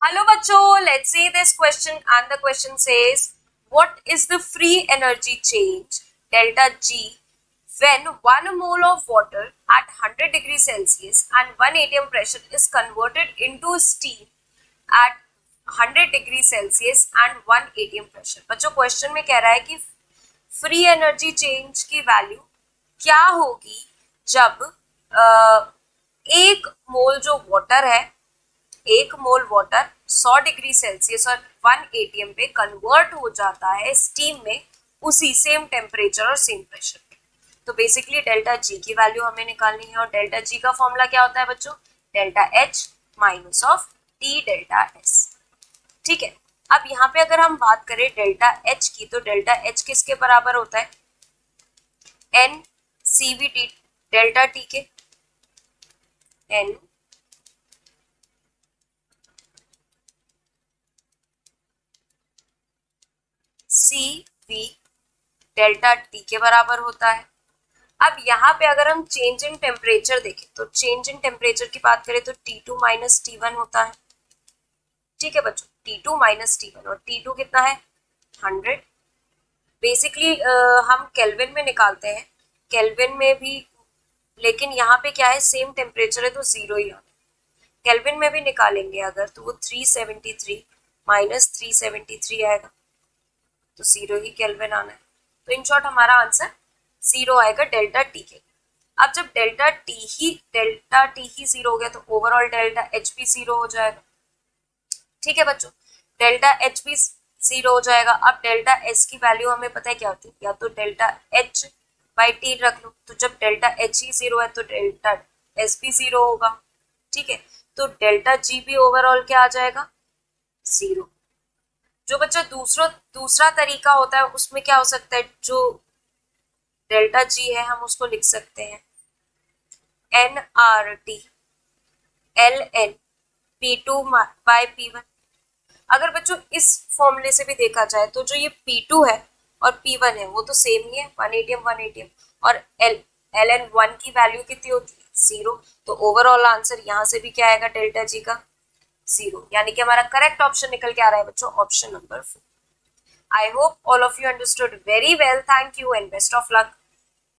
Hello bachcho, let's see this question and the question says what is the free energy change delta G when 1 mole of water at 100 degrees Celsius and 1 atm pressure is converted into steam at 100 degrees Celsius and 1 atm pressure. बच्चों question में कह रहा है कि free energy change की value क्या होगी जब एक मोल जो वाटर है, एक मोल वाटर 100 डिग्री सेल्सियस और 1 एटीएम पे कन्वर्ट हो जाता है स्टीम में उसी सेम टेम्परेचर और सेम प्रेशर पे। तो बेसिकली डेल्टा जी की वैल्यू हमें निकालनी है और डेल्टा जी का फॉर्मूला क्या होता है बच्चों? Delta H minus of T delta S. ठीक है, अब यहाँ पे अगर हम बात करें डेल्टा एच की तो डेल्टा एच किसके बराबर होता है? N C V T delta T के। N C V delta T के बराबर होता है। अब यहाँ पे अगर हम चेंज इन टेम्परेचर देखें तो चेंज इन टेम्परेचर की बात करें तो T2 माइनस T1 होता है। ठीक है बच्चों, T2 माइनस T1 और T2 कितना है? 100। बेसिकली हम केल्विन में निकालते हैं, केल्विन में भी, लेकिन यहाँ पे क्या है सेम टेम्परेचर है तो जीरो ही आना। केल्विन में भी निकालेंगे अगर तो वो 373 माइनस 373 आएगा तो जीरो ही केल्विन आना है। तो इन शॉर्ट हमारा आंसर जीरो आएगा डेल्टा टी के। अब जब डेल्टा टी ही जीरो हो गया तो ओवरऑल डेल्टा एच भी जीरो हो जाएगा। ठीक है बच्चों, डेल्टा एच भी जीरो हो जाएगा। अब डेल्टा एस की वैल्यू हमें पता है क्या होती है, या तो डेल्टा एच बाई टी रख लो, तो जब डेल्टा एच ही जीरो है तो डेल्टा एस भी जीरो होगा। ठीक है, तो डेल्टा जी भी ओवरऑल क्या आ जाएगा? जीरो। जो बच्चा दूसरा तरीका होता है उसमें क्या हो सकता है, जो डेल्टा जी है हम उसको लिख सकते हैं N R T L N P two by P one. अगर बच्चों इस फॉर्मूले से भी देखा जाए तो जो ये P2 है और P1 है वो तो सेम ही है, 1 एटीएम और एल एन वन की वैल्यू कितनी होती है? जीरो। तो ओवरऑल आंसर यहाँ से भी क्या आएगा डेल्टा जी का? जीरो। यानी कि हमारा करेक्ट ऑप्शन निकल के आ रहा है बच्चों option number 4। I hope all of you understood very well. Thank you and best of luck.